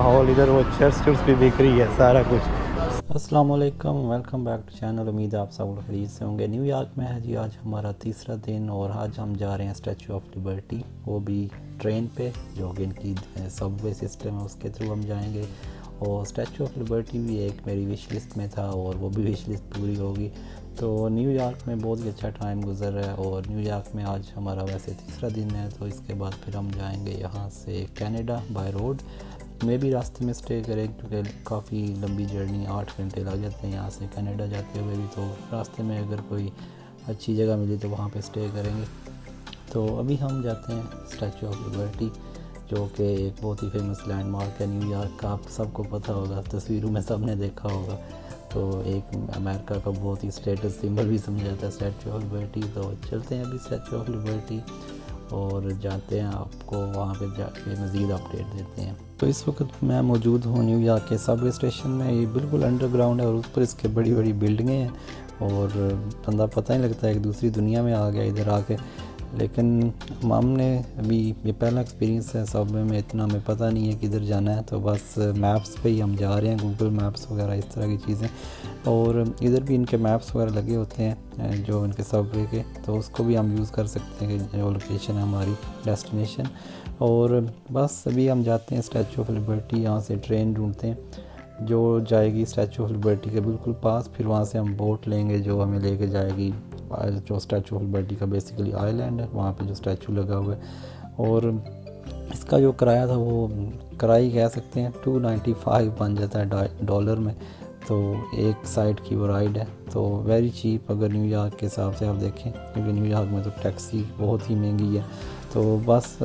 माहौल इधर वो चर्च भी बिक रही है सारा कुछ। अस्सलाम वालेकुम, वेलकम बैक टू चैनल। उम्मीद है आप सब लोग खरीद से होंगे। न्यूयॉर्क में है जी आज हमारा तीसरा दिन और आज हम जा रहे हैं स्टैचू ऑफ लिबर्टी, वो भी ट्रेन पे, जो कि इनकी सबवे सिस्टम है उसके थ्रू हम जाएंगे। और स्टैचू ऑफ लिबर्टी भी एक मेरी विश लिस्ट में था और वो भी विश लिस्ट पूरी होगी। तो न्यूयॉर्क में बहुत ही अच्छा टाइम गुजर रहा है और न्यूयॉर्क में आज हमारा वैसे तीसरा दिन है। तो इसके बाद फिर हम जाएंगे यहाँ से कनाडा बाय रोड। मैं भी रास्ते में स्टे करें क्योंकि काफ़ी लंबी जर्नी 8 घंटे लग जाते हैं यहाँ से कनाडा जाते हुए भी। तो रास्ते में अगर कोई अच्छी जगह मिली तो वहाँ पे स्टे करेंगे। तो अभी हम जाते हैं स्टैचू ऑफ लिबर्टी, जो कि एक बहुत ही फेमस लैंडमार्क है न्यूयॉर्क का। आप सबको पता होगा, तस्वीरों में सब ने देखा होगा। तो एक अमेरिका का बहुत ही स्टेटस सिंबल भी समझा जाता है स्टैचू ऑफ लिबर्टी। तो चलते हैं अभी स्टैचू ऑफ लिबर्टी और जाते हैं, आपको वहाँ पे जाके मज़ीद अपडेट देते हैं। तो इस वक्त मैं मौजूद हूँ न्यूयॉर्क के सबवे स्टेशन में। ये बिल्कुल अंडरग्राउंड है और उस पर इसके बड़ी बड़ी बिल्डिंगें हैं और बंदा पता नहीं लगता है एक दूसरी दुनिया में आ गया इधर आके। लेकिन हमने अभी ये पहला एक्सपीरियंस है सबवे में, इतना हमें पता नहीं है किधर जाना है। तो बस मैप्स पे ही हम जा रहे हैं, गूगल मैप्स वगैरह इस तरह की चीज़ें। और इधर भी इनके मैप्स वगैरह लगे होते हैं जो इनके सबवे के, तो उसको भी हम यूज़ कर सकते हैं कि जो लोकेशन है हमारी डेस्टिनेशन। और बस अभी हम जाते हैं स्टैचू ऑफ लिबर्टी, यहाँ से ट्रेन ढूंढते हैं जो जाएगी स्टैचू ऑफ लिबर्टी के बिल्कुल पास। फिर वहाँ से हम बोट लेंगे जो हमें लेके जाएगी जो स्टैचू ऑफ लिबर्टी का बेसिकली आइलैंड है, वहाँ पे जो स्टैचू लगा हुआ है। और इसका जो किराया था वो किराया कह सकते हैं 295 बन जाता है डॉलर में। तो एक साइड की वो राइड है, तो वेरी चीप अगर न्यूयॉर्क के हिसाब से आप देखें, क्योंकि न्यूयॉर्क में तो टैक्सी बहुत ही महंगी है। तो बस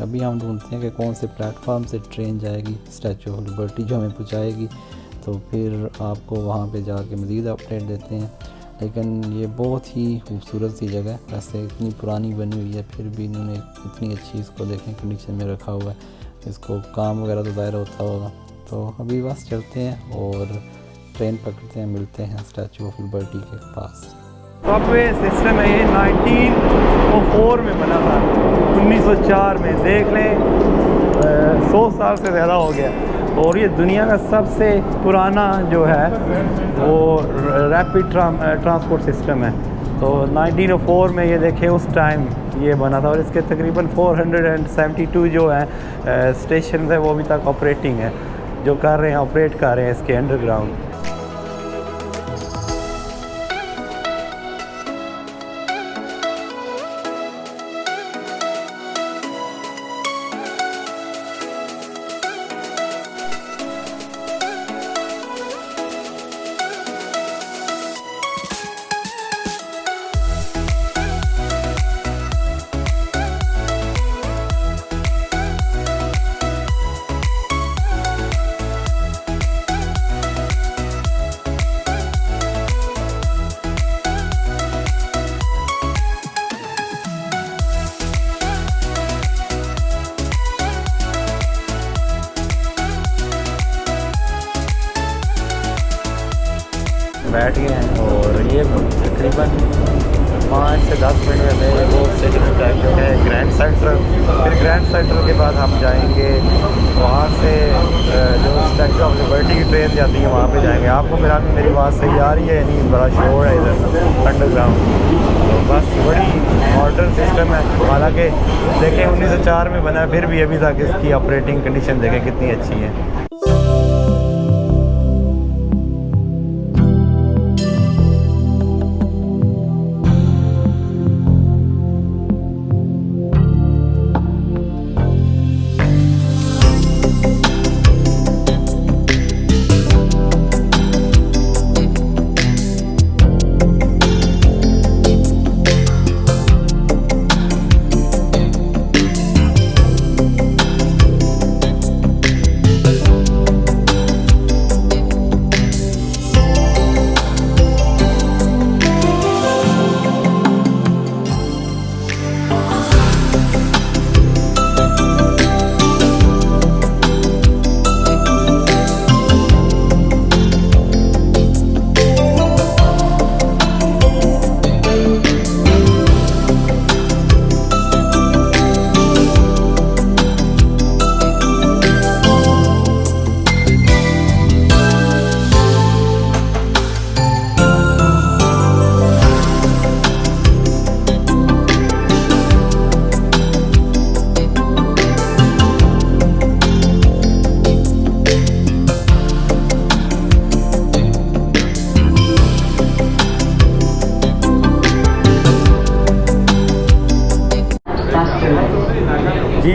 अभी हम ढूंढते हैं कि कौन से प्लेटफार्म से ट्रेन जाएगी स्टैचू ऑफ लिबर्टी जो हमें पहुंचाएगी। तो फिर आपको वहाँ पे जाके मज़ीद अपडेट देते हैं। लेकिन ये बहुत ही खूबसूरत सी जगह है, वैसे इतनी पुरानी बनी हुई है फिर भी इन्होंने इतनी अच्छी इसको देखें कंडीशन में रखा हुआ है। इसको काम वगैरह तो दायरा होता होगा। तो अभी बस चलते हैं और ट्रेन पकड़ते हैं, मिलते हैं स्टैचू ऑफ लिबर्टी के पास। सबवे सिस्टम है ये 1904 में बना था, 1904 में। देख लें 100 साल से ज़्यादा हो गया। और ये दुनिया का सबसे पुराना जो है वो रैपिड ट्रांसपोर्ट सिस्टम है। तो 1904 में ये देखें उस टाइम ये बना था और इसके तकरीबन 472 जो है स्टेशन है वो अभी तक ऑपरेटिंग है, जो कर रहे हैं ऑपरेट कर रहे हैं इसके अंडरग्राउंड। बैठ गए हैं और ये तकरीबन 5 से 10 मिनट में वो स्टेशन टाइम जो है ग्रैंड सेंट्रल। फिर ग्रैंड सेंट्रल के बाद हम जाएंगे वहाँ से जो स्टैचू ऑफ लिबर्टी की ट्रेन जाती है वहाँ पे जाएंगे। आपको मेरी आवाज़ सही आ रही है? नहीं, बड़ा शोर है इधर अंडरग्राउंड। तो बस बड़ी मॉडर्न सिस्टम है, हालांकि देखें 1904 में बना, फिर भी अभी तक इसकी ऑपरेटिंग कंडीशन देखें कितनी अच्छी है।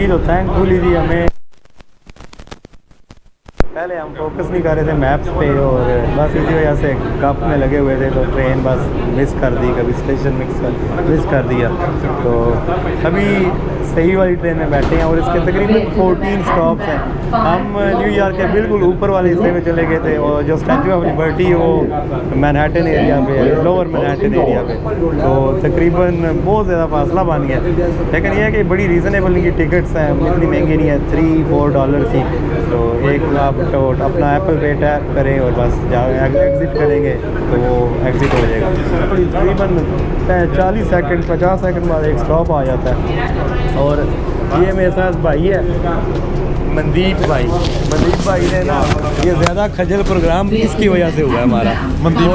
तो थैंकफुली जी हमें पहले हम फोकस नहीं कर रहे थे मैप्स पे और बस इसी वजह से कप में लगे हुए थे तो ट्रेन बस मिस कर दी, कभी स्टेशन मिस कर दिया। तो अभी सही वाली ट्रेन में बैठे हैं और इसके तकरीबन 14 स्टॉप्स हैं। हम न्यूयॉर्क के बिल्कुल ऊपर वाले हिस्से में चले गए थे और जो स्टैचू ऑफ लिबर्टी है वो मैनहट्टन एरिया पे, लोअर मैनहट्टन एरिया पे, तो तकरीबन बहुत ज़्यादा फासला बन गया। लेकिन यह है कि बड़ी रीज़नेबल इनकी टिकट्स हैं, इतनी महंगी नहीं है, $3-4 थी। तो एक आप तो अपना एप्पल पे टैप करें और बस एग्ज़िट करेंगे तो वो एग्ज़िट हो जाएगा। तकरीबन 40 सेकंड 50 सेकंड बाद एक स्टॉप आ जाता है। और ये मेरे साथ भाई है मनदीप भाई ने ना ये ज़्यादा खजल प्रोग्राम इसकी वजह से हुआ है हमारा। मनदीप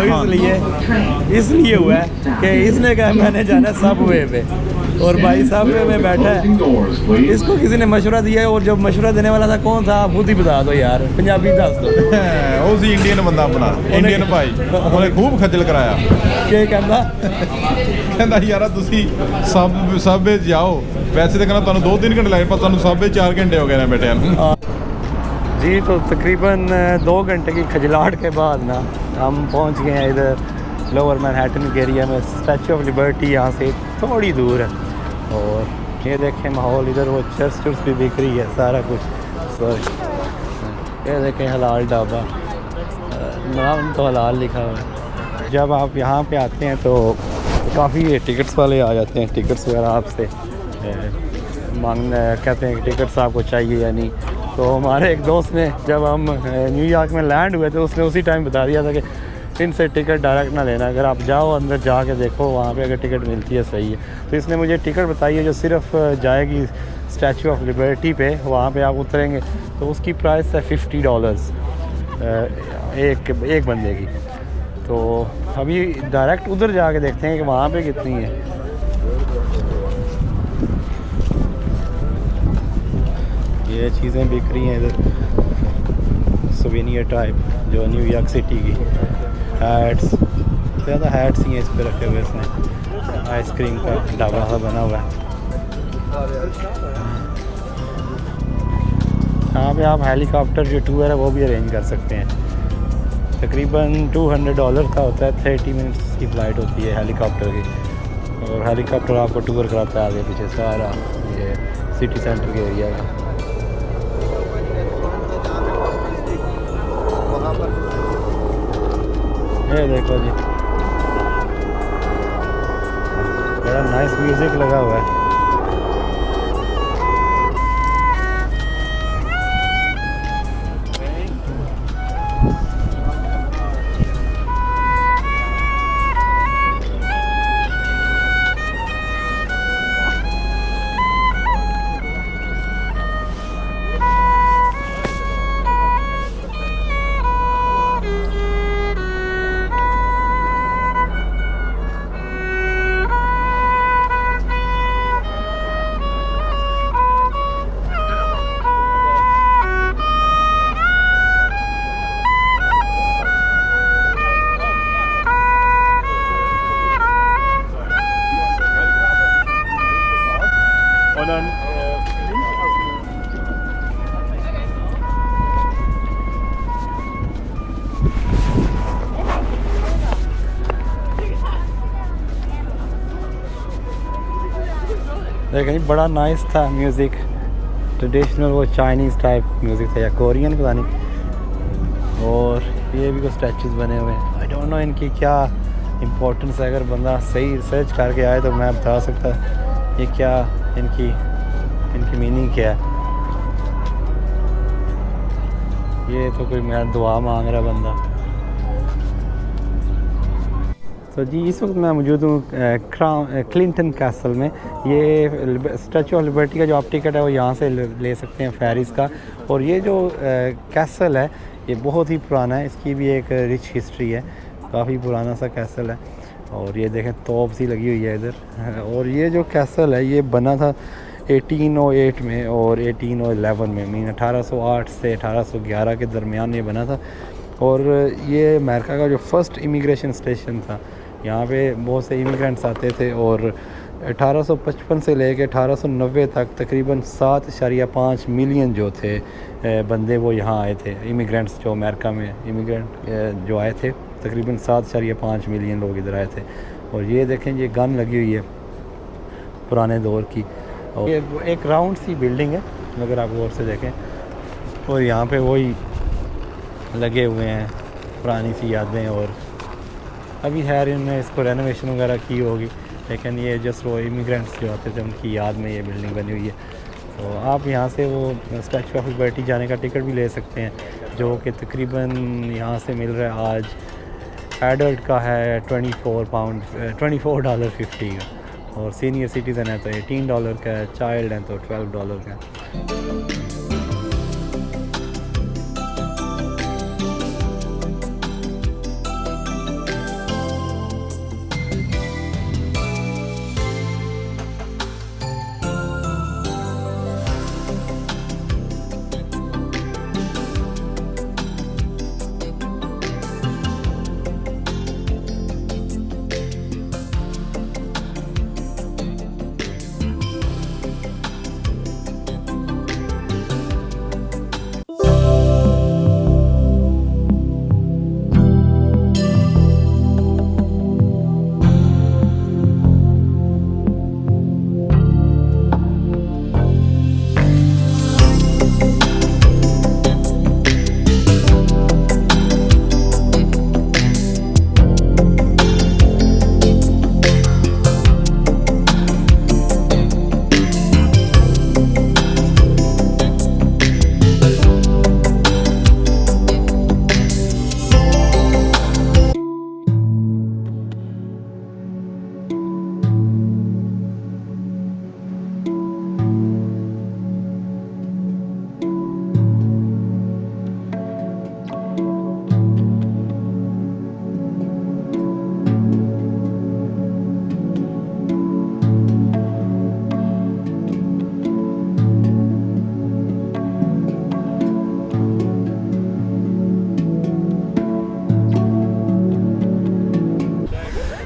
इसलिए हुआ है कि इसने कहा मैंने जाना है सबवे पे और भाई सबवे में बैठा है। इसको किसी ने मशवरा दिया है और जब मशवरा देने वाला था कौन था, आप खुद ही बता दो यार, पंजाबी दस दो। ਉਹ ਸੀ ਇੰਡੀਅਨ ਬੰਦਾ ਆਪਣਾ ਇੰਡੀਅਨ ਭਾਈ, ਉਹਨੇ ਖੂਬ ਖੱਜਲ ਕਰਾਇਆ। ਕੀ ਕਹਿੰਦਾ ਯਾਰਾ ਤੁਸੀਂ ਸਬਵੇ ਜਾਓ, ਵੈਸੇ ਤਾਂ ਕਹਿੰਦਾ ਤੁਹਾਨੂੰ 2-3 ਘੰਟੇ ਲੱਗੇ ਪਰ ਤੁਹਾਨੂੰ ਸਬਵੇ 4 घंटे हो गए ना बेटे जी। तो तकरीबन 2 घंटे की खजलाहट के बाद ना हम पहुंच गए हैं इधर लोअर मैनहट्टन के एरिया में। स्टैचू ऑफ लिबर्टी यहाँ से थोड़ी दूर है और ये देखें माहौल, इधर वो चर्च भी बिक रही है, सारा कुछ। ये देखें हलाल ढाबा, नाम तो हलाल लिखा हुआ है। जब आप यहाँ पे आते हैं तो काफ़ी टिकट्स वाले आ जाते हैं, टिकट्स वगैरह आपसे मांगना कहते हैं कि टिकट्स आपको चाहिए या नहीं। तो हमारे एक दोस्त ने जब हम न्यूयॉर्क में लैंड हुए थे उसने उसी टाइम बता दिया था कि इनसे टिकट डायरेक्ट ना लेना, अगर आप जाओ अंदर जाके देखो वहाँ पे अगर टिकट मिलती है सही है। तो इसने मुझे टिकट बताई है जो सिर्फ जाएगी स्टैचू ऑफ लिबर्टी पे, वहाँ पे आप उतरेंगे तो उसकी प्राइस है $50 एक बंदे की। तो अभी डायरेक्ट उधर जाके देखते हैं कि वहाँ पे कितनी है। ये चीज़ें बिक रही हैं इधर, सोवेनियर टाइप जो न्यूयॉर्क सिटी की हैट्स, ज़्यादा हैट्स ही हैं इस पे रखे हुए इसने। आइसक्रीम का ढाबा सा बना हुआ है। यहाँ पे आप हेलीकॉप्टर जो टूर है वो भी अरेंज कर सकते हैं। तकरीबन $200 का होता है, 30 मिनट्स की फ़्लाइट होती है हेलीकॉप्टर की और हेलीकॉप्टर आपको टूर कराता है आगे पीछे सारा ये सिटी सेंटर के एरिया का। ये देखो जी बड़ा नाइस म्यूज़िक लगा हुआ है। लेकिन बड़ा नाइस था म्यूज़िक, ट्रेडिशनल वो चाइनीज़ टाइप म्यूज़िक था या कोरियन पता नहीं। और ये भी कुछ स्टैचूज़ बने हुए हैं, आई डोंट नो इनकी क्या इम्पोर्टेंस है। अगर बंदा सही रिसर्च करके आए तो मैं बता सकता ये क्या इनकी मीनिंग क्या है। ये तो कोई मेरा दुआ मांग रहा बंदा। तो जी इस वक्त मैं मौजूद हूँ क्लिंटन कैसल में। ये स्टैचू ऑफ लिबर्टी का जो आप टिकट है वो यहाँ से ले सकते हैं फेरिस का। और ये जो कैसल है ये बहुत ही पुराना है, इसकी भी एक रिच हिस्ट्री है, काफ़ी पुराना सा कैसल है। और ये देखें तोप सी लगी हुई है इधर। और ये जो कैसल है ये बना था 1808 में और 1811 में, मीन 1808 से 1811 के दरमियान ये बना था। और ये अमेरिका का जो फर्स्ट इमिग्रेशन स्टेशन था, यहाँ पे बहुत से इमिग्रेंट्स आते थे और 1855 से लेकर 1890 तक तकरीबन 7.5 मिलियन जो थे बंदे वो यहाँ आए थे, इमिग्रेंट्स जो अमेरिका में इमिग्रेंट जो आए थे, तकरीबन 7.5 मिलियन लोग इधर आए थे। और ये देखें, ये गन लगी हुई है पुराने दौर की, और ये एक राउंड सी बिल्डिंग है अगर आप गौर से देखें, और यहाँ पे वही लगे हुए हैं पुरानी सी यादें। और अभी खैर इन्होंने इसको रेनोवेशन वगैरह की होगी, लेकिन ये जस्ट वो इमिग्रेंट्स जो आते थे उनकी याद में ये बिल्डिंग बनी हुई है। तो आप यहाँ से वो स्टैचू ऑफ लिबर्टी जाने का टिकट भी ले सकते हैं, जो कि तकरीबन यहाँ से मिल रहा है आज एडल्ट का है $24.50 का, और सीनियर सिटीज़न है तो $18 का है, चाइल्ड है तो $12 का है।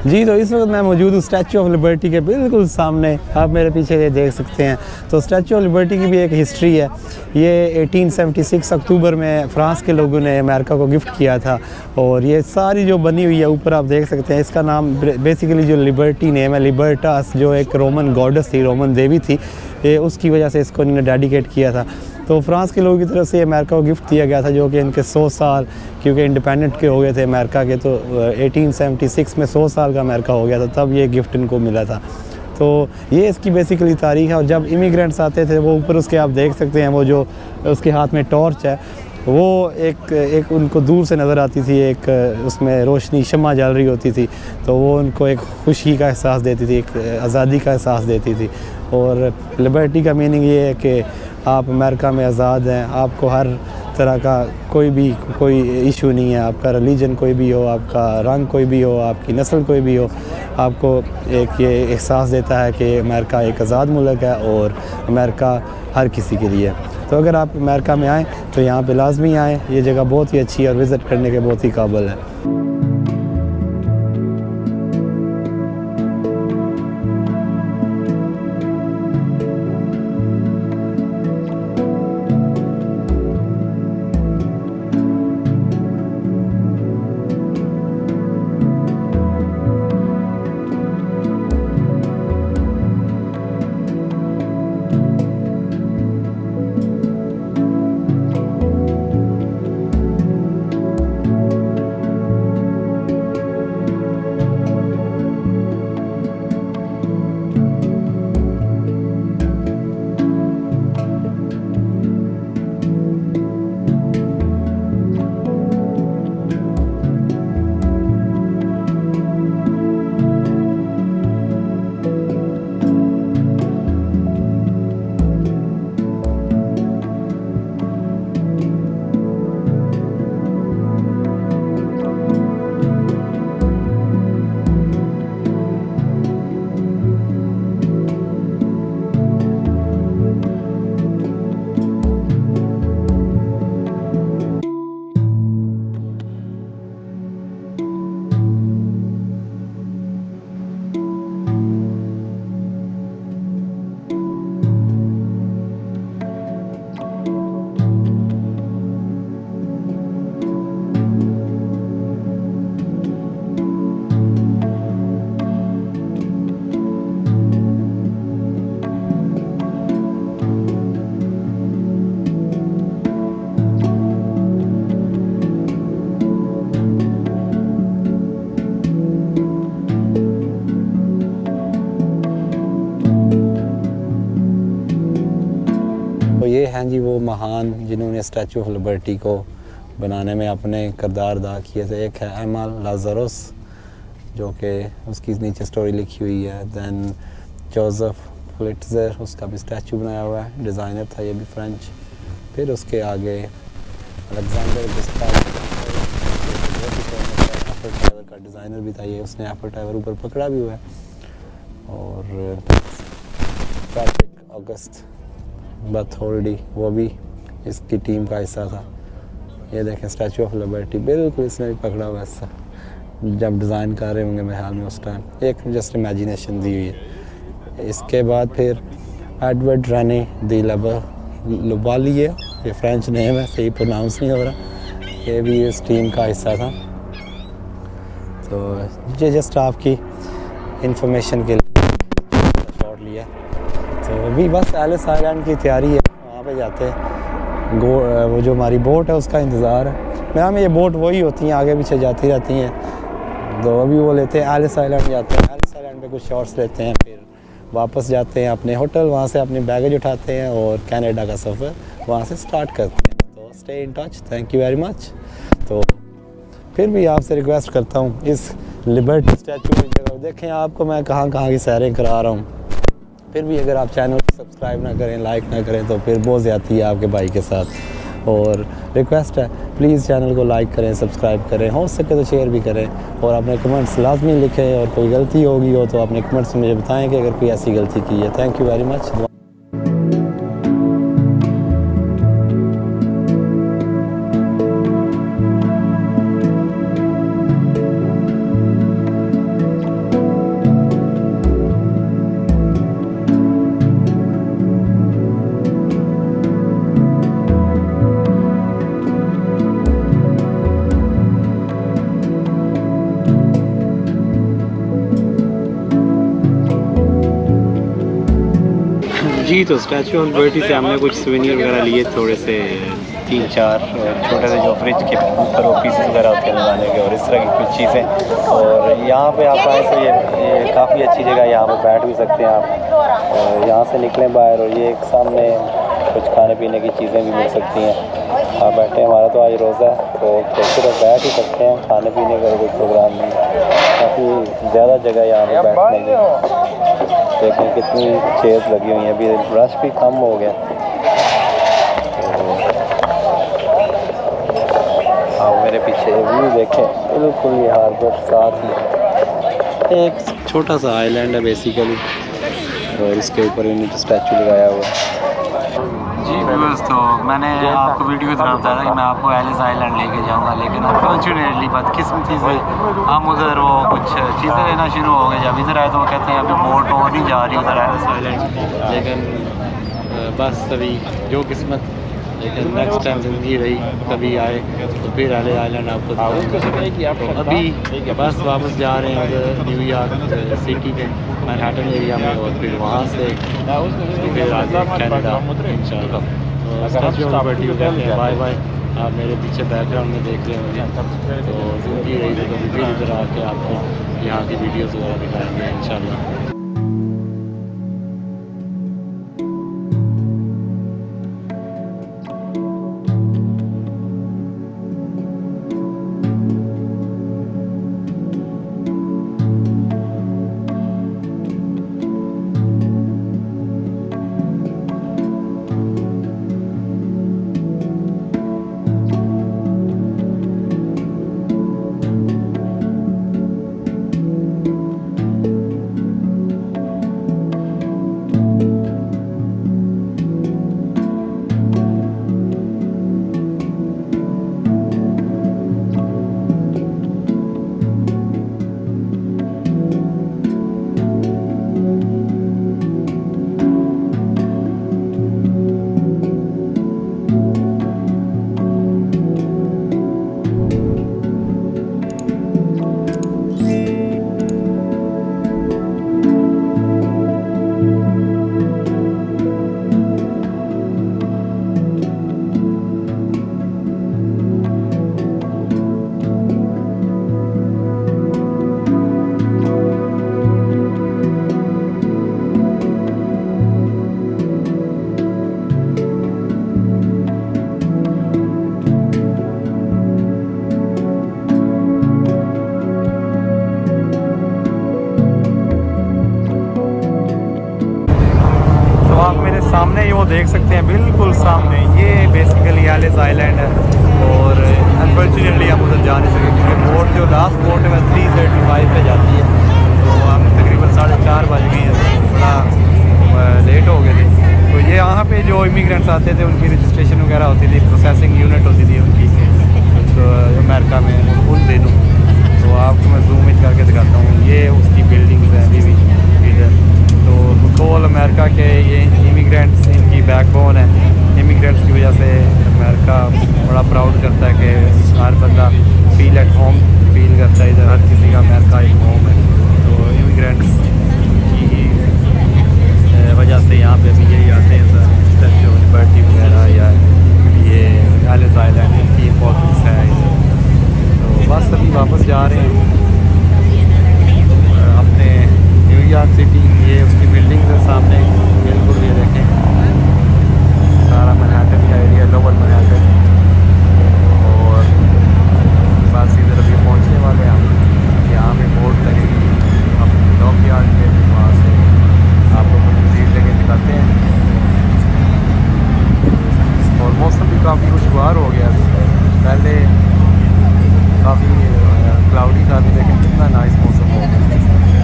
जी, तो इस वक्त मैं मौजूद हूँ स्टैचू ऑफ लिबर्टी के बिल्कुल सामने, आप मेरे पीछे ये देख सकते हैं। तो स्टैचू ऑफ लिबर्टी की भी एक हिस्ट्री है। ये 1876 अक्टूबर में फ़्रांस के लोगों ने अमेरिका को गिफ्ट किया था, और ये सारी जो बनी हुई है ऊपर आप देख सकते हैं, इसका नाम बेसिकली जो लिबर्टी नेम है, लिबर्टास, जो एक रोमन गॉडेस थी, रोमन देवी थी, ये उसकी वजह से इसको इन्होंने डेडिकेट किया था। तो फ्रांस के लोगों की तरफ से अमेरिका को गिफ्ट दिया गया था, जो कि इनके 100 साल, क्योंकि इंडिपेंडेंट के हो गए थे अमेरिका के, तो 1876 में 100 साल का अमेरिका हो गया था, तब ये गिफ्ट इनको मिला था। तो ये इसकी बेसिकली तारीख है। और जब इमिग्रेंट्स आते थे, वो ऊपर उसके आप देख सकते हैं, वो जो उसके हाथ में टॉर्च है, वो एक उनको दूर से नज़र आती थी, एक उसमें रोशनी शम्मा जल रही होती थी, तो वो उनको एक खुशी का एहसास देती थी, एक आज़ादी का एहसास देती थी। और लिबर्टी का मीनिंग ये है कि आप अमेरिका में आज़ाद हैं, आपको हर तरह का कोई इशू नहीं है, आपका रिलीजन कोई भी हो, आपका रंग कोई भी हो, आपकी नस्ल कोई भी हो, आपको एक ये एहसास देता है कि अमेरिका एक आज़ाद मुल्क है और अमेरिका हर किसी के लिए। तो अगर आप अमेरिका में आएँ तो यहाँ पे लाजमी आएँ, ये जगह बहुत ही अच्छी है और विज़िट करने के बहुत ही काबिल है। कि वो महान जिन्होंने स्टैचू ऑफ लिबर्टी को बनाने में अपने किरदार अदा किए थे। एक है एमा लाज़ारुस जो कि उसकी नीचे स्टोरी लिखी हुई है। दैन जोसेफ पुलिट्ज़र, उसका भी स्टैचू बनाया हुआ है, डिज़ाइनर था ये भी फ्रेंच। फिर उसके आगे अलेक्जेंडर गुस्ताव एफर टावर का डिज़ाइनर भी था ये, उसने एफर टावर ऊपर पकड़ा भी हुआ है। और पैट्रिक ऑगस्ट बर्थोल्डी वो भी इसकी टीम का हिस्सा था। ये देखें स्टैचू ऑफ लिबर्टी बिल्कुल इसने भी पकड़ा हुआ हिस्सा, जब डिज़ाइन कर रहे होंगे मेरे ख्याल में उस टाइम, एक जस्ट इमेजिनेशन दी हुई है। इसके बाद फिर एडवर्ड रेने दी लुबालिए, ये फ्रेंच नेम है, सही प्रोनाउंस नहीं हो रहा, ये भी इस टीम का हिस्सा था। तो ये जस्ट आपकी इंफॉर्मेशन के लिए शॉट लिया। तो अभी बस एलिस आइलैंड की तैयारी है, वहाँ पे जाते हैं। वो जो हमारी बोट है उसका इंतज़ार है। मेरा में ये बोट वही होती हैं, आगे पीछे जाती रहती हैं। तो अभी वो लेते हैं एलिस आइलैंड जाते हैं, एलिस आइलैंड पे कुछ शॉट्स लेते हैं, फिर वापस जाते हैं अपने होटल, वहाँ से अपनी बैगेज उठाते हैं और कनाडा का सफ़र वहाँ से स्टार्ट करते हैं। तो stay in touch, thank you very much. तो फिर भी आपसे रिक्वेस्ट करता हूँ इस लिबर्टी स्टैचू की जगह देखें, आपको मैं कहाँ कहाँ की सैरें करा रहा हूँ। फिर भी अगर आप चैनल को सब्सक्राइब ना करें, लाइक ना करें तो फिर बहुत ज़्यादती है आपके भाई के साथ। और रिक्वेस्ट है प्लीज़ चैनल को लाइक करें, सब्सक्राइब करें, हो सके तो शेयर भी करें और अपने कमेंट्स लाजमी लिखें। और कोई गलती होगी हो तो अपने कमेंट्स में मुझे बताएं कि अगर कोई ऐसी गलती की है। Thank you very much. जी, तो स्टैचू ऑफ लिबर्टी से हमने कुछ सुवेनियर वगैरह लिए, थोड़े से 3-4 छोटे से जो फ्रिज के ऊपर वो पीसेस वगैरह होते हैं लगाने के, और इस तरह की कुछ चीज़ें। और यहाँ पे आप आए तो ये काफ़ी अच्छी जगह है, यहाँ पे बैठ भी सकते हैं आप। और यहाँ से निकलें बाहर और ये एक सामने कुछ खाने पीने की चीज़ें भी मिल सकती हैं। आप बैठे, हमारा तो आज रोज़ा है तो सिर्फ बैठ ही सकते हैं, खाने पीने का कोई प्रोग्राम नहीं। काफ़ी ज़्यादा जगह यहाँ पर बैठने की, देखें कितनी चेयर्स लगी हुई हैं, अभी रश भी कम हो गया। हाँ मेरे पीछे व्यू देखें, बिल्कुल ये हार्बर साथ ही एक छोटा सा आइलैंड है बेसिकली, और इसके ऊपर यूनिट स्टैचू लगाया हुआ है। जी व्यूअर्स, तो मैंने आपको वीडियो की तरह बताया था कि मैं आपको एलिस आइलैंड लेके जाऊंगा, लेकिन अनफॉर्चुनेटली बदकिस्मती से हम उधर वो कुछ चीज़ें लेना शुरू हो गए। जब इधर आए तो वो कहते हैं अभी बोट और नहीं जा रही उधर एलिस आइलैंड, लेकिन बस अभी जो किस्मत, लेकिन नेक्स्ट टाइम ज़िंदगी रही कभी आए तो फिर एलिस आइलैंड आपको दिखाऊंगा। तो अभी बस वापस जा रहे हैं उधर न्यूयॉर्क सिटी में, मैनहट्टन एरिया में, और फिर वहाँ से फिर आगे कनाडा इंशाल्लाह। स्टैचू ऑफ लिबर्टी कहते हैं बाय बाय। आप मेरे पीछे बैकग्राउंड में देख रहे होंगे, तो ज़िंदगी रही तो कभी फिर इधर आके आपको यहाँ की वीडियोज़ वगैरह दिखाएंगे इंशाल्लाह। देख सकते हैं बिल्कुल सामने, ये बेसिकली एलिस आइलैंड है। और अनफॉर्चुनेटली हम उधर जा नहीं सके क्योंकि बोट जो लास्ट बोट है वह 3:35 पे जाती है, तो हम तकरीबन 4:30 बज गए हैं, बड़ा लेट हो गए थे। तो ये यहाँ पे जो इमिग्रेंट्स आते थे उनकी रजिस्ट्रेशन वगैरह होती थी, प्रोसेसिंग यूनिट होती थी उनकी, तो अमेरिका में उन दिनों। तो आपको मैं जूम इन करके दिखाता हूँ, ये उसकी बिल्डिंग है अभी भी इधर। तो होल अमेरिका के ये इमिग्रेंट्स इनकी बैकबोन है। इमिग्रेंट्स की वजह से अमेरिका बड़ा प्राउड करता है कि हर बंदा फील एट होम फील करता है, इधर हर किसी का अमेरिका एक होम है। तो इमिग्रेंट्स की वजह से यहाँ पे भी यही आते हैं सर, स्टैच्यू ऑफ लिबर्टी वगैरह या ये एलिस आइलैंड की इंपॉर्टेंस है इधर। तो बस अभी वापस जा रहे हैं अपने न्यूयॉर्क सिटी। ये उसकी बिल्डिंग है सामने बिल्कुल, ये देखें सारा मैनहट्टन का एरिया, लोअर मैनहट्टन। और बस इधर अभी पहुँचने वाले हैं हम, यहाँ पे बोट लगेगी अपने डॉक यार्ड पे, वहाँ से आप लोगों को मज़ीद जगह दिखाते हैं। और मौसम भी काफ़ी खुशगवार हो गया, पहले काफ़ी क्लाउडी था, अभी लेकिन कितना नाइस मौसम हो गया।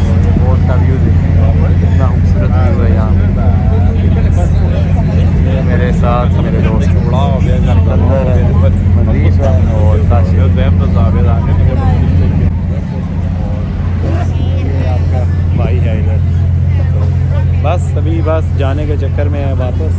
और ये बोट का व्यू देखें कितना खूबसूरत व्यू है यहाँ पे। मेरे साथ मेरे दोस्त बड़ा हो गया अंदर है, मनदीप है और ताशिर। ये आपका भाई है इधर। तो बस अभी बस जाने के चक्कर में है वापस।